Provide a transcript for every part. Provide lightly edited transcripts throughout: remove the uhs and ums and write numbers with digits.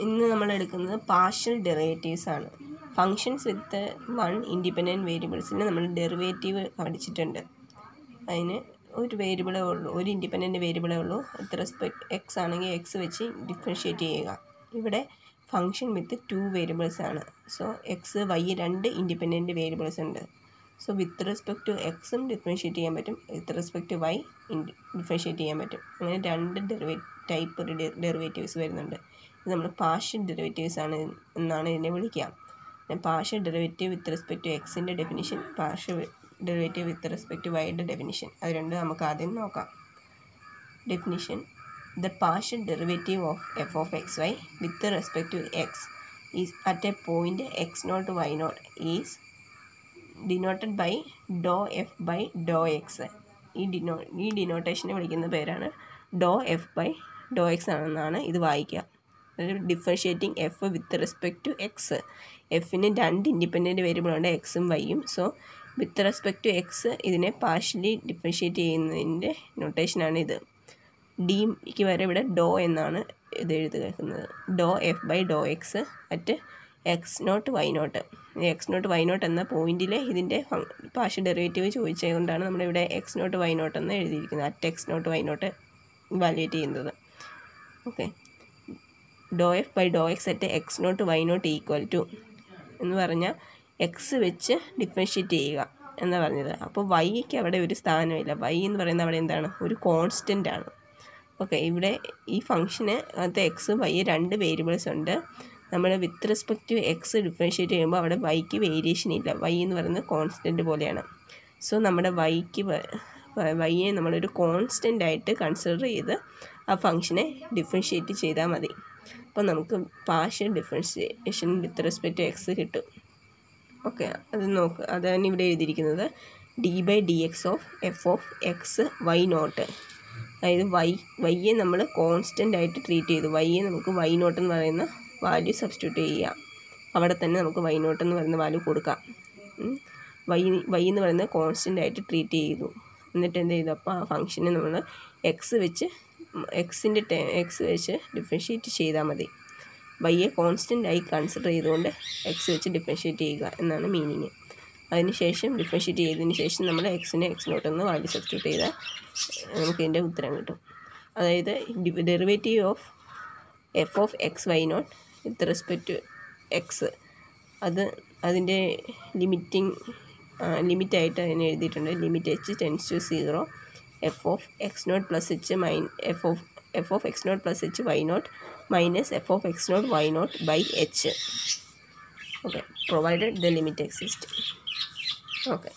ഇന്ന് നമ്മൾ എടുക്കുന്നത് പാർഷ്യൽ ഡെറിവേറ്റീവ്സ് ആണ്. ഫങ്ഷൻസ് വിത്ത് വൺ ഇൻഡിപെൻഡൻറ്റ് വേരിയബിൾസിന് നമ്മൾ ഡെറിവേറ്റീവ് പഠിച്ചിട്ടുണ്ട്. അതിന് ഒരു വേരിയബിളേ ഉള്ളൂ, ഒരു ഇൻഡിപെൻഡൻറ്റ് വേരിയബിളേ ഉള്ളൂ. വിത്ത് റെസ്പെക്ട് എക്സ് ആണെങ്കിൽ എക്സ് വെച്ച് ഡിഫറൻഷ്യേറ്റ് ചെയ്യുക. ഇവിടെ ഫങ്ഷൻ വിത്ത് 2 വേരിയബിൾസ് ആണ്. സോ എക്സ് വൈ രണ്ട് ഇൻഡിപെൻഡൻറ്റ് വേരിയബിൾസ് ഉണ്ട്. സോ വിത്ത് റെസ്പെക്ട് ടു എക്സും ഡിഫറൻഷ്യേറ്റ് ചെയ്യാൻ പറ്റും, with respect to y differentiate ചെയ്യാൻ പറ്റും. അങ്ങനെ രണ്ട് ടൈപ്പ് ഡെറിവേറ്റീവ്സ് വരുന്നുണ്ട്. ഇത് നമ്മൾ പാർഷ്യൽ ഡെറിവേറ്റീവ്സ് ആണ് എന്നാണ് ഇതിനെ വിളിക്കുക. Partial derivative with respect to എക്സിൻ്റെ definition, partial derivative with respect to വൈയുടെ ഡെഫിനിഷൻ, അത് രണ്ടും നമുക്ക് ആദ്യം നോക്കാം. Definition: the partial derivative of f of xy with respect to x is at a point x0 y0 is denoted by dou f by dou x. ഈ ഡിനോട്ടേഷനെ വിളിക്കുന്ന പേരാണ് dou f by dou x ആണെന്നാണ് ഇത് വായിക്കുക. Differentiating F with respect to X. എഫിന് രണ്ട് independent variable ഉണ്ട്, എക്സും വൈയും. So with respect to X ഇതിനെ പാർഷ്യലി ഡിഫറൻഷ്യേറ്റ് ചെയ്യുന്നതിൻ്റെ നൊട്ടേഷനാണ് ഇത്. ഡിക്ക് വരെ ഇവിടെ ഡോ എന്നാണ് ഇത് എഴുതുന്നത്. Do f by do x at x0 y0. x0 y0 എന്ന പോയിന്റിൽ ഇതിൻ്റെ പാർഷ്യൽ ഡെറിവേറ്റീവ് ചോദിച്ചതുകൊണ്ടാണ് നമ്മളിവിടെ x0 y0 എന്ന് എഴുതിയിരിക്കുന്നത്, അറ്റ് x0 y0 വാല്യുവേറ്റ് ചെയ്യുന്നത്. Okay, do f by do x at x0 y0 equal to എന്ന് പറഞ്ഞാൽ എക്സ് വെച്ച് ഡിഫറൻഷ്യേറ്റ് ചെയ്യുക എന്നാണ് പറഞ്ഞത്. അപ്പോൾ വൈക്ക് അവിടെ ഒരു സ്ഥാനമില്ല. വൈ എന്ന് പറയുന്നത് അവിടെ എന്താണ്, ഒരു കോൺസ്റ്റൻ്റ് ആണ്. ഓക്കെ, ഇവിടെ ഈ ഫംഗ്ഷന് അകത്ത് എക്സ് വൈ രണ്ട് വേരിയബിൾസ് ഉണ്ട്. നമ്മൾ with respect to x differentiate ചെയ്യുമ്പോൾ അവിടെ വൈക്ക് വേരിയേഷൻ ഇല്ല. വൈ എന്ന് പറയുന്നത് കോൺസ്റ്റൻറ്റ് പോലെയാണ്. സോ നമ്മുടെ വൈയെ നമ്മളൊരു കോൺസ്റ്റൻ്റ് ആയിട്ട് കൺസിഡർ ചെയ്ത് ആ ഫംഗ്ഷനെ ഡിഫറൻഷ്യേറ്റ് ചെയ്താൽ മതി. അപ്പോൾ നമുക്ക് partial differentiation with respect to x കിട്ടും. ഓക്കെ, അത് നോക്ക്, അതാണ് ഇവിടെ എഴുതിയിരിക്കുന്നത്. D by d x of f of x y naught. അതായത് വൈയെ നമ്മൾ കോൺസ്റ്റൻ്റ് ആയിട്ട് ട്രീറ്റ് ചെയ്തു. വൈയെ നമുക്ക് വൈ നോട്ട് എന്ന് പറയുന്ന വാല്യൂ സബ്സ്റ്റിറ്റ്യൂട്ട് ചെയ്യുക. അവിടെ തന്നെ നമുക്ക് വൈ നോട്ട് എന്ന് പറയുന്ന വാല്യൂ കൊടുക്കാം. വൈ എന്ന് പറയുന്നത് കോൺസ്റ്റൻ്റ് ആയിട്ട് ട്രീറ്റ് ചെയ്തു. എന്നിട്ട് എന്ത് ചെയ്തു, അപ്പോൾ ആ ഫംഗ്ഷനെ നമ്മൾ എക്സ് വെച്ച് ഡിഫറൻഷ്യേറ്റ് ചെയ്താൽ മതി. വൈയെ കോൺസ്റ്റൻ്റ് ആയി കൺസിഡർ ചെയ്തുകൊണ്ട് എക്സ് വെച്ച് ഡിഫറൻഷ്യേറ്റ് ചെയ്യുക എന്നാണ് മീനിങ്. അതിനുശേഷം ഡിഫറൻഷ്യേറ്റ് ചെയ്തതിന് ശേഷം നമ്മൾ എക്സിനെ x0 എന്ന് വാല്യൂ സബ്സ്റ്റിറ്റ്യൂട്ട് ചെയ്താൽ നമുക്ക് ഇതിൻ്റെ ഉത്തരം കിട്ടും. അതായത് derivative of f of x y naught with respect to x, അതിൻ്റെ ലിമിറ്റായിട്ട് അതിനെ എഴുതിയിട്ടുണ്ട്. Limit h tends to 0 f of x0 plus h f of x0 plus h y naught minus f of x0 y not by h. Okay, provided the limit exist. Okay,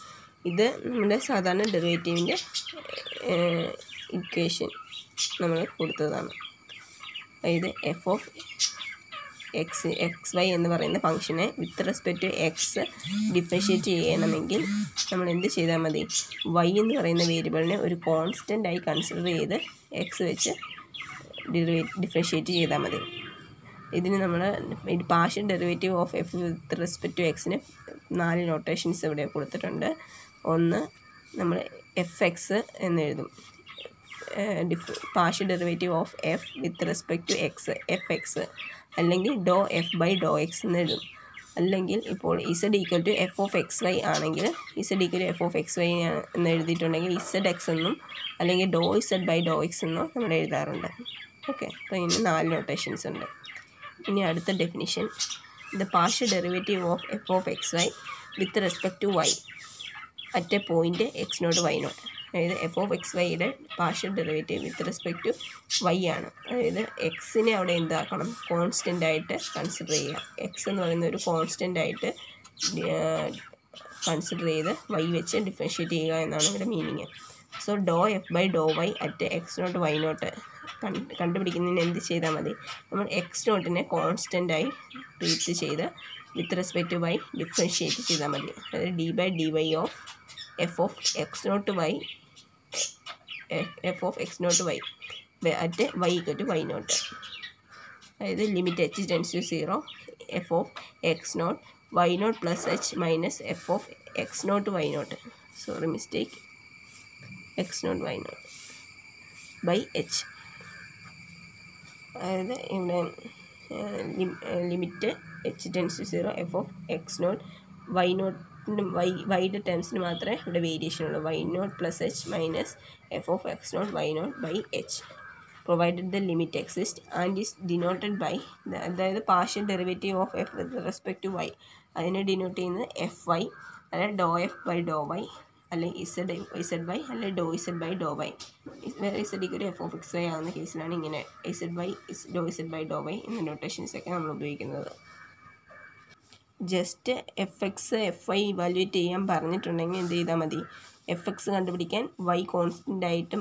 ഇത് നമ്മുടെ സാധാരണ ഡെറിവേറ്റീവിൻ്റെ equation നമ്മൾ കൊടുത്തതാണ്. അതായത് f of x y എന്ന് പറയുന്ന ഫംഗ്ഷനെ with respect to x differentiate ചെയ്യണമെങ്കിൽ നമ്മൾ എന്ത് ചെയ്താൽ മതി, വൈ എന്ന് പറയുന്ന വേരിയബിളിനെ ഒരു കോൺസ്റ്റൻ്റ് ആയി കൺസിഡർ ചെയ്ത് എക്സ് വെച്ച് ഡിഫറൻഷ്യേറ്റ് ചെയ്താൽ മതി. ഇതിന് നമ്മൾ partial derivative of f with respect to എക്സിന് 4 നൊട്ടേഷൻസ് ഇവിടെ കൊടുത്തിട്ടുണ്ട്. ഒന്ന്, നമ്മൾ എഫ് എക്സ് എന്ന് എഴുതും. Partial derivative of f with respect to x f x, അല്ലെങ്കിൽ do f by do x എന്ന് എഴുതും. അല്ലെങ്കിൽ ഇപ്പോൾ z equal to f of x y ആണെങ്കിൽ z equal to f of x y എന്ന് എഴുതിയിട്ടുണ്ടെങ്കിൽ ഇസഡ് എക്സ് എന്നും അല്ലെങ്കിൽ do z by do x എന്നും നമ്മൾ എഴുതാറുണ്ട്. ഓക്കെ, അപ്പോൾ ഇതിന് 4 നൊട്ടേഷൻസ് ഉണ്ട്. ഇനി അടുത്ത definition: the partial derivative of f of x y with respect to y at a point x0 y0. അതായത് എഫ് ഓഫ് എക്സ് വൈയുടെ partial derivative with respect to y ആണ്. അതായത് എക്സിനെ അവിടെ എന്താക്കണം, കോൺസ്റ്റൻ്റ് ആയിട്ട് കൺസിഡർ ചെയ്യുക. എക്സ് എന്ന് പറയുന്ന ഒരു കോൺസ്റ്റൻ്റ് ആയിട്ട് കൺസിഡർ ചെയ്ത് വൈ വെച്ച് ഡിഫറൻഷ്യേറ്റ് ചെയ്യുക എന്നാണ് ഇവിടെ meaning. So do f by do y at x0 y0 കണ്ടുപിടിക്കുന്നതിന് എന്ത് ചെയ്താൽ മതി, നമ്മൾ x0നെ കോൺസ്റ്റൻ്റായി ട്രീറ്റ് ചെയ്ത് with respect to y differentiate ചെയ്താൽ മതി. അതായത് d by d y of f of x0 y at y equal to y0. അതായത് limit h tends to 0 f of x0 y0 plus h minus f of x0 y0. Sorry, mistake, x0 y0 by h. അതായത് ഇവിടെ limit h tends to 0 f of x nought y നോട്ടിനും വൈയുടെ ടേംസിന് മാത്രമേ ഇവിടെ variation ഉള്ളൂ. Y nought plus h minus f of x nought y not by h provided the limit exists and is denoted by അതായത് partial derivative of f with respect to y അതിനെ denote ചെയ്യുന്നത് f y അല്ലെ do f by do y അല്ലെ z y അല്ലെ do z by do y. ഇസഡിക്ക് ഒരു F of x y ആകുന്ന കേസിലാണ് ഇങ്ങനെ z y do z by do y എന്ന നൊട്ടേഷൻസൊക്കെ നമ്മൾ ഉപയോഗിക്കുന്നത്. Just f x f y evaluate ചെയ്യാൻ പറഞ്ഞിട്ടുണ്ടെങ്കിൽ എന്ത് ചെയ്താൽ മതി, എഫ് എക്സ് കണ്ടുപിടിക്കാൻ വൈ കോൺസ്റ്റൻ്റ് ആയിട്ടും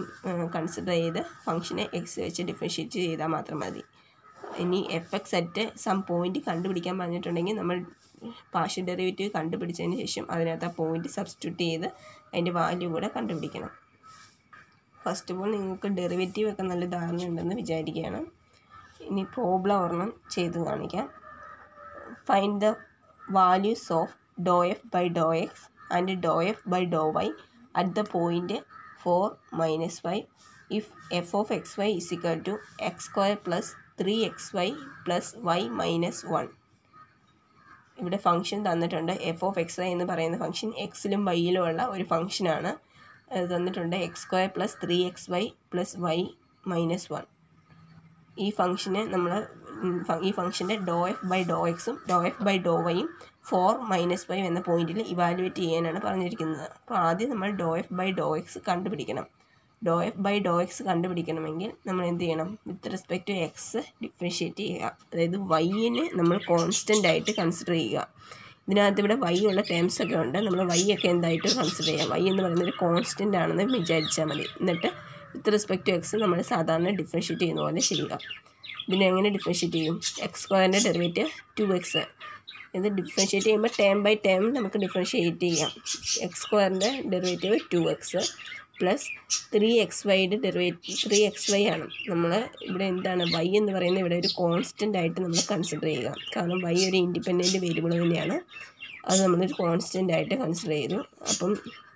കൺസിഡർ ചെയ്ത് ഫംഗ്ഷനെ എക്സ് വെച്ച് ഡിഫറൻഷ്യേറ്റ് ചെയ്താൽ മാത്രം മതി. ഇനി f x at some point കണ്ടുപിടിക്കാൻ പറഞ്ഞിട്ടുണ്ടെങ്കിൽ നമ്മൾ പാർഷ്യൽ ഡെറിവേറ്റീവ് കണ്ടുപിടിച്ചതിന് ശേഷം അതിനകത്ത് ആ പോയിൻ്റ് സബ്സ്റ്റിറ്റ്യൂട്ട് ചെയ്ത് അതിൻ്റെ വാല്യൂ കൂടെ കണ്ടുപിടിക്കണം. ഫസ്റ്റ് ഓഫ് ഓൾ നിങ്ങൾക്ക് ഡെറിവേറ്റീവ് ഒക്കെ നല്ല ധാരണ ഉണ്ടെന്ന് വിചാരിക്കുകയാണ്. ഇനി പ്രോബ്ലം ഒരെണ്ണം ചെയ്ത് കാണിക്കാം. Find the values of dou f by dou x and dou f by dou y at the point 4 minus 5 if f of xy is equal to x square plus 3xy plus y minus 1. ഇവിടെ function തന്നിട്ടുണ്ട്. F of x y എന്ന് പറയുന്ന function എക്സിലും വൈയിലും ഉള്ള ഒരു ഫംഗ്ഷനാണ്. തന്നിട്ടുണ്ട് x square plus 3xy plus y minus 1. ഈ ഫംഗ്ഷന് നമ്മൾ ഈ ഫംഗ്ഷൻ്റെ ഡോ എഫ് ബൈ ഡോ എക്സും ഡോ എഫ് ബൈ ഡോ വൈയും 4 മൈനസ് 5 എന്ന പോയിന്റിൽ ഇവാലുവേറ്റ് ചെയ്യാനാണ് പറഞ്ഞിരിക്കുന്നത്. അപ്പോൾ ആദ്യം നമ്മൾ do f by do x കണ്ടുപിടിക്കണം. Do f by do x കണ്ടുപിടിക്കണമെങ്കിൽ നമ്മൾ എന്ത് ചെയ്യണം, with respect to x differentiate ചെയ്യുക. അതായത് വൈനെ നമ്മൾ കോൺസ്റ്റൻ്റ് ആയിട്ട് കൺസിഡർ ചെയ്യുക. ഇതിനകത്ത് ഇവിടെ വൈ ഉള്ള ടേംസ് ഒക്കെ ഉണ്ട്. നമ്മൾ വൈ ഒക്കെ എന്തായിട്ട് കൺസിഡർ ചെയ്യാം. വൈ എന്ന് പറയുന്നൊരു കോൺസ്റ്റൻ്റ് ആണെന്ന് വിചാരിച്ചാൽ മതി. എന്നിട്ട് വിത്ത് റെസ്പെക്ട് ടു എക്സ് നമ്മൾ സാധാരണ ഡിഫറൻഷ്യേറ്റ് ചെയ്യുന്ന പോലെ ചെയ്യുക. ഇതിനെ എങ്ങനെ ഡിഫറൻഷ്യേറ്റ് ചെയ്യും? എക്സ് സ്ക്വയറിൻ്റെ ഡെറിവേറ്റീവ് 2x. ഇത് ഡിഫറൻഷ്യേറ്റ് ചെയ്യുമ്പോൾ ടേം ബൈ ടേം നമുക്ക് ഡിഫറൻഷ്യേറ്റ് ചെയ്യാം. എക്സ് സ്ക്വയറിൻ്റെ ഡെറിവേറ്റീവ് 2x പ്ലസ് 3xyയുടെ ഡെറിവേറ്റീവ് 3xy ആണ്. നമ്മൾ ഇവിടെ എന്താണ് വൈ എന്ന് പറയുന്നത് ഇവിടെ ഒരു കോൺസ്റ്റൻ്റ് ആയിട്ട് നമ്മൾ കൺസിഡർ ചെയ്യുക. കാരണം വൈ ഒരു ഇൻഡിപെൻഡൻറ്റ് വേരിയബിൾ തന്നെയാണ്. അത് നമ്മളൊരു കോൺസ്റ്റൻ്റ് ആയിട്ട് കൺസിഡർ ചെയ്തു. അപ്പം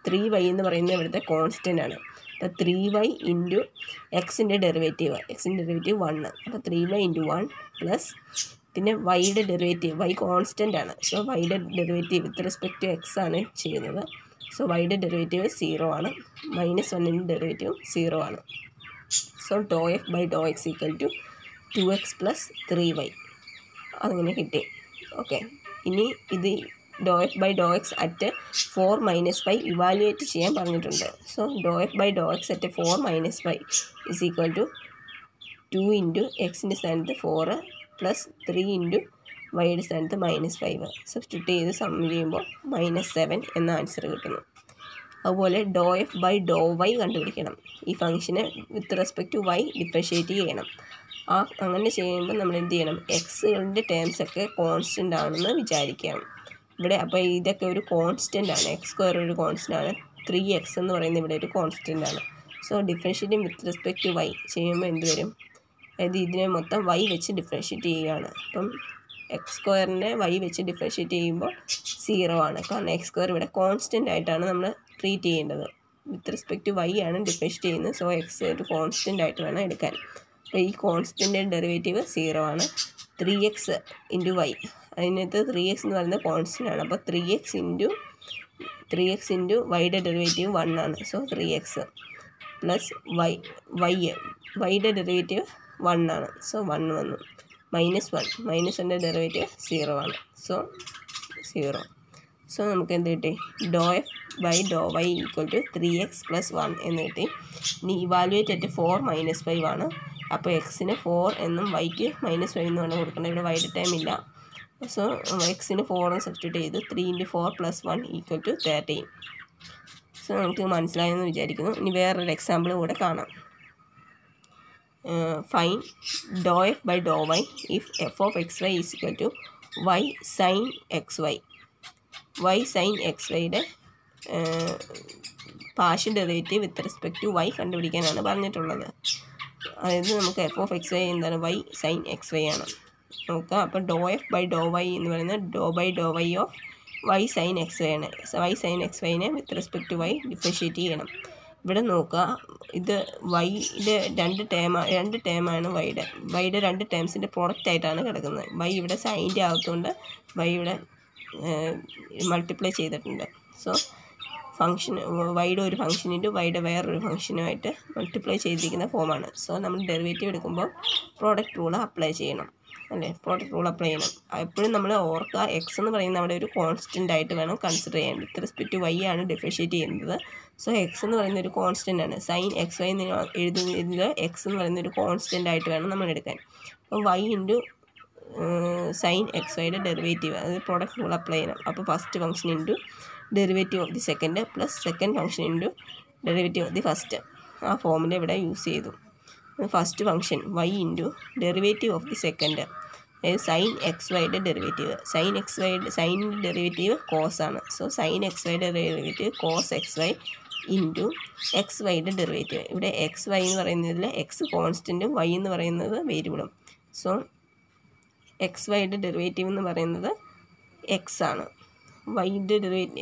3y എന്ന് പറയുന്നത് ഇവിടുത്തെ കോൺസ്റ്റൻ്റ് ആണ്. അപ്പോൾ 3y ഇൻറ്റു എക്സിൻ്റെ ഡെറിവേറ്റീവ് 1. അപ്പോൾ 3y ഇൻറ്റു 1 പ്ലസ് പിന്നെ വൈയുടെ ഡെറിവേറ്റീവ് വൈ കോൺസ്റ്റൻ്റ് ആണ്. സോ വൈയുടെ derivative with respect to x ആണ് ചെയ്യുന്നത്. സോ വൈയുടെ ഡെറിവേറ്റീവ് 0 ആണ്. മൈനസ് 1ൻ്റെ ഡെറിവേറ്റീവ് 0 ആണ്. So do f by do x equal to 2x plus 3y അങ്ങനെ കിട്ടി. ഓക്കെ, ഇനി ഇത് do f by do x at 4 minus 5 evaluate ചെയ്യാൻ പറഞ്ഞിട്ടുണ്ട്. So do f by do x at 4 minus 5 is equal to 2 into എക്സിൻ്റെ സ്ഥാനത്ത് 4 plus 3 into വൈയുടെ സ്ഥാനത്ത് -5 സബ്സ്റ്റിറ്റ്യൂട്ട് ചെയ്ത് സം ചെയ്യുമ്പോൾ -7 എന്ന ആൻസർ കിട്ടുന്നു. അതുപോലെ do f by do y കണ്ടുപിടിക്കണം. ഈ ഫംഗ്ഷനെ with respect to y differentiate ചെയ്യണം. അങ്ങനെ ചെയ്യുമ്പോൾ നമ്മൾ എന്ത് ചെയ്യണം, എക്സുകളുടെ ടേംസൊക്കെ കോൺസ്റ്റൻ്റ് ആണെന്ന് വിചാരിക്കാം ഇവിടെ. അപ്പോൾ ഇതൊക്കെ ഒരു കോൺസ്റ്റൻ്റ് ആണ്. എക്സ് സ്ക്വയർ ഒരു കോൺസ്റ്റൻ്റ് ആണ്. 3x എന്ന് പറയുന്നത് ഇവിടെ ഒരു കോൺസ്റ്റൻ്റ് ആണ്. So differentiating with respect to y ചെയ്യുമ്പോൾ എന്ത് വരും, അതായത് ഇതിനെ മൊത്തം വൈ വെച്ച് ഡിഫറൻഷ്യേറ്റ് ചെയ്യുകയാണ്. അപ്പം എക്സ് സ്ക്വയറിനെ വൈ വെച്ച് ഡിഫറൻഷ്യേറ്റ് ചെയ്യുമ്പോൾ 0 ആണ്. കാരണം എക്സ് സ്ക്വയർ ഇവിടെ കോൺസ്റ്റൻ്റ് ആയിട്ടാണ് നമ്മൾ ട്രീറ്റ് ചെയ്യേണ്ടത്. വിത്ത് റെസ്പെക്ട് ടു വൈ ആണ് ഡിഫറൻഷ്യേറ്റ് ചെയ്യുന്നത്. സോ എക്സ് ഒരു കോൺസ്റ്റൻ്റ് ആയിട്ട് വേണം എടുക്കാൻ. അപ്പോൾ ഈ കോൺസ്റ്റൻ്റ് ഡെറിവേറ്റീവ് 0 ആണ്. 3x ഇൻറ്റു വൈ, അതിനകത്ത് 3x എന്ന് പറയുന്നത് കോൺസ്റ്റൻ്റ് ആണ്. അപ്പോൾ 3x ഇൻറ്റു വൈയുടെ ഡെറിവേറ്റീവ് 1 ആണ്. സോ 3x പ്ലസ് വൈയുടെ ഡെറിവേറ്റീവ് 1 ആണ്. സോ 1 വന്നു. -1 -1ൻ്റെ ഡെറിവേറ്റീവ് 0 ആണ്. സോ 0. സോ നമുക്ക് എന്ത് കിട്ടി, do f by do y equal to 3x plus 1 എന്ന് കിട്ടി. ഇനി ഇവാലുവേറ്റ് അറ്റ് 4 മൈനസ് 5 ആണ്. അപ്പോൾ എക്സിന് 4 എന്നും വൈക്ക് -5 എന്നുമാണ് കൊടുക്കേണ്ടത്. ഇവിടെ വൈയുടെ ടൈം ഇല്ല. സോ എക്സിന് 4 എന്ന് സബ്സ്റ്റിറ്റ്യൂട്ട് ചെയ്ത് 3 × 4 + 1 ഈക്വൽ ടു 13. സോ നമുക്ക് മനസ്സിലായെന്ന് വിചാരിക്കുന്നു. ഇനി വേറൊരു എക്സാമ്പിൾ കൂടെ കാണാം. Find do f by do y if f of x y is equal to y sine x y. Y sine x വൈയുടെ partial derivative with respect to y കണ്ടുപിടിക്കാനാണ് പറഞ്ഞിട്ടുള്ളത്. അതായത് നമുക്ക് എഫ് ഓഫ് എക്സ് വൈ എന്താണ്, y sine x y ആണ് നോക്കുക. അപ്പോൾ do f by do y എന്ന് പറയുന്നത് do by do y of y sine x y ആണ്. വൈ സൈൻ എക്സ് വൈനെ വിത്ത് റെസ്പെക്ട് ടു വൈ ഡിഫറൻഷ്യേറ്റ് ചെയ്യണം. ഇവിടെ നോക്കുക, ഇത് വൈയുടെ രണ്ട് ടേമാണ് വൈയുടെ രണ്ട് ടേംസിൻ്റെ പ്രോഡക്റ്റ് ആയിട്ടാണ് കിടക്കുന്നത്. വൈ ഇവിടെ സൈൻ്റെ അകത്തുകൊണ്ട് വൈ ഇവിടെ മൾട്ടിപ്ലൈ ചെയ്തിട്ടുണ്ട്. സോ ഫംഗ്ഷൻ വൈയുടെ ഒരു ഫംഗ്ഷൻ ഇൻറ്റു വൈയുടെ വേറൊരു ഫംഗ്ഷനുമായിട്ട് മൾട്ടിപ്ലൈ ചെയ്തിരിക്കുന്ന ഫോമാണ്. സോ നമ്മൾ ഡെറിവേറ്റീവ് എടുക്കുമ്പോൾ പ്രോഡക്റ്റ് റൂൾ അപ്ലൈ ചെയ്യണം, അല്ലേ? പ്രോഡക്റ്റ് റൂൾ അപ്ലൈ ചെയ്യണം. എപ്പോഴും നമ്മൾ ഓർക്കുക, എക്സ് എന്ന് പറയുന്ന അവിടെ ഒരു കോൺസ്റ്റൻ്റ് ആയിട്ട് വേണം കൺസിഡർ ചെയ്യാൻ. വിത്ത് റെസ്പെക്ട് ടു വൈ ആണ് ഡിഫറൻഷ്യേറ്റ് ചെയ്യുന്നത്. സോ എക്സ് എന്ന് പറയുന്ന ഒരു കോൺസ്റ്റൻ്റ് ആണ്. സൈൻ എക്സ് വൈ എന്ന് എഴുതുന്നതിൽ എക്സ് എന്ന് പറയുന്ന ഒരു കോൺസ്റ്റൻ്റ് ആയിട്ട് വേണം നമ്മൾ എടുക്കാൻ. അപ്പോൾ വൈ ഇൻറ്റു സൈൻ എക്സ് വൈയുടെ ഡെറിവേറ്റീവ്, അതായത് പ്രോഡക്റ്റ് റൂൾ അപ്ലൈ ചെയ്യണം. അപ്പോൾ first function into derivative of the second plus second function into derivative of the first. ആ ഫോമിൽ ഇവിടെ യൂസ് ചെയ്തു. First function y into derivative of the second, അതായത് sine x വൈയുടെ ഡെറിവേറ്റീവ്. സൈനിൻ്റെ ഡെറിവേറ്റീവ് കോസ് ആണ്. സോ സൈൻ എക്സ് വൈയുടെ derivative cos x y into x വൈയുടെ ഡെറിവേറ്റീവ്. ഇവിടെ എക്സ് വൈ എന്ന് പറയുന്നതിൽ എക്സ് കോൺസ്റ്റൻറ്റും വൈ എന്ന് പറയുന്നത് വേരിയബിളും. സോ എക്സ് വൈയുടെ ഡെറിവേറ്റീവ് എന്ന് പറയുന്നത് എക്സ് ആണ്. വൈയുടെ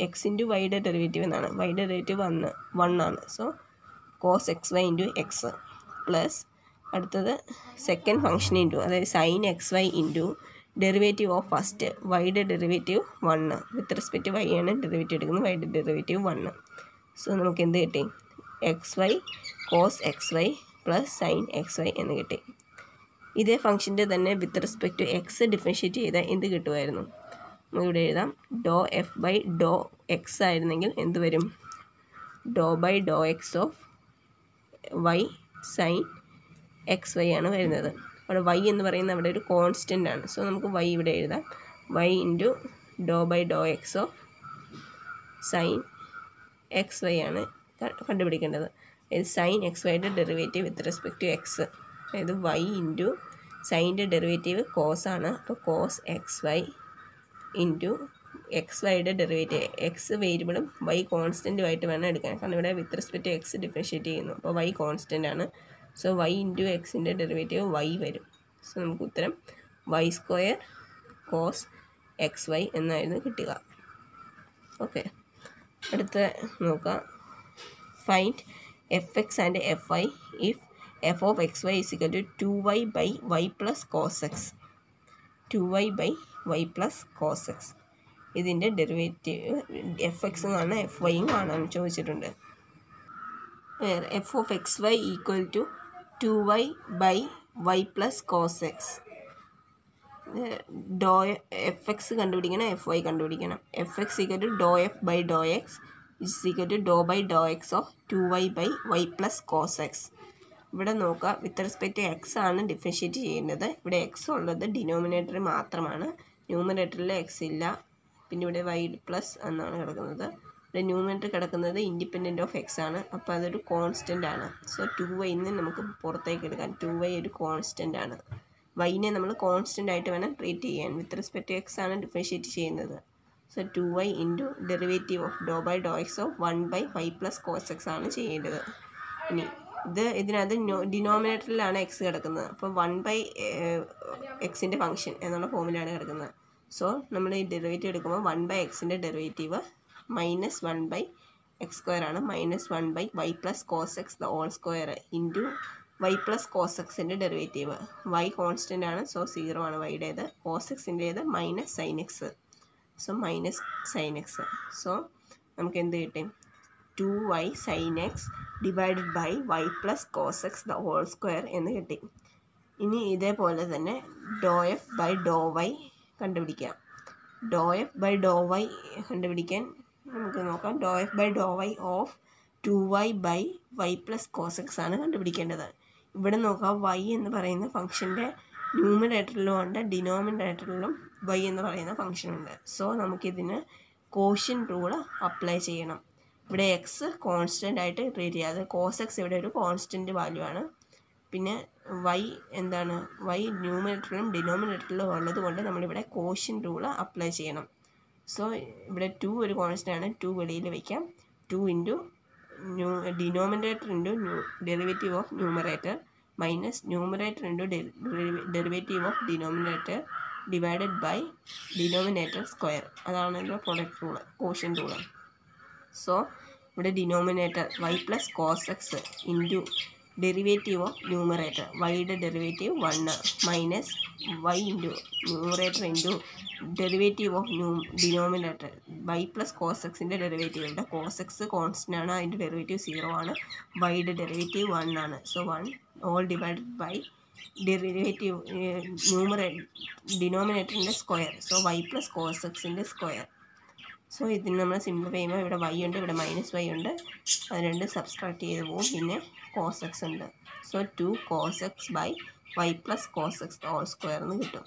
എക്സ് ഇൻറ്റു വൈയുടെ ഡെറിവേറ്റീവ് എന്നാണ്. വൈയുടെ ഡെറിവേറ്റീവ് 1 ആണ്. So cos x y into x plus അടുത്തത് സെക്കൻഡ് ഫംഗ്ഷൻ ഇൻറ്റു, അതായത് sine x y into derivative of first വൈയുടെ ഡെറിവേറ്റീവ് 1. വിത്ത് റെസ്പെക്റ്റ് വൈ ആണ് ഡെറിവേറ്റീവ് എടുക്കുന്നത്, വൈയുടെ ഡെറിവേറ്റീവ് 1. സോ നമുക്ക് എന്ത് കിട്ടി? X y cos x y plus sine x y എന്ന് കിട്ടി. ഇതേ ഫംഗ്ഷൻ്റെ തന്നെ with respect to x differentiate ചെയ്താൽ എന്ത് കിട്ടുമായിരുന്നു? ഇവിടെ എഴുതാം, do f by do x ആയിരുന്നെങ്കിൽ എന്ത് വരും? Do by do x of y sine x y ആണ് വരുന്നത്. അവിടെ വൈ എന്ന് പറയുന്നത് അവിടെ ഒരു കോൺസ്റ്റൻ്റ് ആണ്. സോ നമുക്ക് വൈ ഇവിടെ എഴുതാം, y into do by do x of sine x y ആണ് കണ്ടുപിടിക്കേണ്ടത്. അതായത് സൈൻ എക്സ് വൈയുടെ derivative with respect to x, അതായത് വൈ ഇൻറ്റു സൈൻ്റെ ഡെറിവേറ്റീവ് കോസ് ആണ്. അപ്പോൾ cos x y into x വൈയുടെ ഡെറിവേറ്റീവ്, എക്സ് വേരിയബിളും വൈ കോൺസ്റ്റൻറ്റുമായിട്ട് വേണം എടുക്കാൻ. കാരണം ഇവിടെ with respect to x differentiate ചെയ്യുന്നു. അപ്പോൾ വൈ കോൺസ്റ്റൻ്റ് ആണ്. സോ വൈ ഇൻറ്റു എക്സിൻ്റെ ഡെറിവേറ്റീവ് വൈ വരും. സോ നമുക്ക് ഉത്തരം y square cos x y എന്നായിരുന്നു കിട്ടുക. ഓക്കെ, അടുത്ത നോക്കാം. Find f x and f y if f of x y is equal to 2y by y plus cos x. 2y by y plus cos x, ഇതിൻ്റെ derivative f എക്സും കാണാൻ f വൈയും കാണാൻ ചോദിച്ചിട്ടുണ്ട്. F of x y equal to 2y by y plus cos x. Do f x കണ്ടുപിടിക്കണം, f y കണ്ടുപിടിക്കണം. F x equal to do f by do X is equal to do by do x of 2y by y plus cos x. ഇവിടെ നോക്കുക, with respect to x ആണ് differentiate ചെയ്യുന്നത്. ഇവിടെ X ഉള്ളത് ഡിനോമിനേറ്ററിൽ മാത്രമാണ്, ന്യൂമറേറ്ററിൽ എക്സ് ഇല്ല. പിന്നെ ഇവിടെ വൈ പ്ലസ് എന്നാണ് കിടക്കുന്നത്. ഇവിടെ ന്യൂമറേറ്റർ കിടക്കുന്നത് ഇൻഡിപെൻഡൻറ്റ് ഓഫ് എക്സ് ആണ്. അപ്പോൾ അതൊരു കോൺസ്റ്റൻ്റ് ആണ്. സോ 2y നമുക്ക് പുറത്തേക്ക് എടുക്കാൻ. 2y ഒരു കോൺസ്റ്റൻ്റ് ആണ്. വൈനെ നമ്മൾ കോൺസ്റ്റൻ്റ് ആയിട്ട് വേണം ട്രീറ്റ് ചെയ്യാൻ. വിത്ത് റെസ്പെക്ട് ടു എക്സ് ആണ് ഡിഫറൻഷ്യേറ്റ് ചെയ്യുന്നത്. So 2y into derivative of do by do x of 1 by y plus cos x ആണ് ചെയ്യേണ്ടത്. ഇനി ഇതിനകത്ത് ഡിനോമിനേറ്ററിലാണ് എക്സ് കിടക്കുന്നത്. അപ്പോൾ 1 ബൈ എക്സിൻ്റെ ഫംഗ്ഷൻ എന്നുള്ള ഫോമിലാണ് കിടക്കുന്നത്. സോ നമ്മൾ ഈ ഡെറിവേറ്റീവ് എടുക്കുമ്പോൾ 1 ബൈ എക്സിൻ്റെ derivative minus 1 by x square ആണ്. Minus 1 by y plus cos x the whole square into y plus cos എക്സിൻ്റെ ഡെറിവേറ്റീവ്. വൈ കോൺസ്റ്റൻ്റ് ആണ്, സോ 0 ആണ് വൈയുടേത്. കോസ് എക്സിൻ്റേത് minus sine x, so minus sine x. So നമുക്ക് എന്ത് കിട്ടും? 2y sine x divided by y plus cos x the whole square എന്ന് കിട്ടി. ഇനി ഇതേപോലെ തന്നെ do f by do y കണ്ടുപിടിക്കാം. ഡോ എഫ് ബൈ ഡോ വൈ കണ്ടുപിടിക്കാൻ നമുക്ക് നോക്കാം. Do f by do y of 2y by y plus cos x ആണ് കണ്ടുപിടിക്കേണ്ടത്. ഇവിടെ നോക്കാം, വൈ എന്ന് പറയുന്ന ഫംഗ്ഷൻ്റെ ന്യൂമറേറ്ററിലും ഉണ്ട്, ഡിനോമിനേറ്ററിലും വൈ എന്ന് പറയുന്ന ഫംഗ്ഷനുണ്ട്. സോ നമുക്കിതിന് കോഷ്യൻ റൂൾ അപ്ലൈ ചെയ്യണം. ഇവിടെ എക്സ് കോൺസ്റ്റൻ്റ് ആയിട്ട് ട്രീറ്റ് ചെയ്യാതെ, കോസ് എക്സ് ഇവിടെ ഒരു കോൺസ്റ്റൻ്റ് വാല്യൂ ആണ്. പിന്നെ വൈ എന്താണ്? വൈ ന്യൂമറേറ്ററിലും ഡിനോമിനേറ്ററിലും ഉള്ളത് കൊണ്ട് നമ്മളിവിടെ കോഷ്യൻ റൂൾ അപ്ലൈ ചെയ്യണം. സോ ഇവിടെ 2 ഒരു കോൺസ്റ്റൻ്റ് ആണ്, 2 വെളിയിൽ വയ്ക്കാം. 2 into denominator into derivative of numerator minus numerator into derivative of denominator divided by denominator square. അതാണ് ഇതിൻ്റെ product rule, quotient rule. So ഇവിടെ denominator y plus cos x into derivative of numerator വൈയുടെ derivative 1 minus y into numerator into derivative of denominator y plus cos എക്സിൻ്റെ derivative ഉണ്ട്. Cos X constant ആണ്, അതിൻ്റെ derivative 0 ആണ്, വൈയുടെ derivative 1 ആണ്. So 1 all divided by derivative ഡിനോമിനേറ്ററിൻ്റെ square. So y plus cos എക്സിൻ്റെ സ്ക്വയർ. സോ ഇതിന് നമ്മൾ സിംപ്ലിഫൈ ചെയ്യുമ്പോൾ ഇവിടെ y ഉണ്ട്, ഇവിടെ -y ഉണ്ട്, അത് രണ്ട് സബ്സ്ട്രാക്ട് ചെയ്ത് പോകും, പിന്നെ കോസ് എക്സ് ഉണ്ട്. So 2 cos x by y plus cos x whole square എന്ന് കിട്ടും.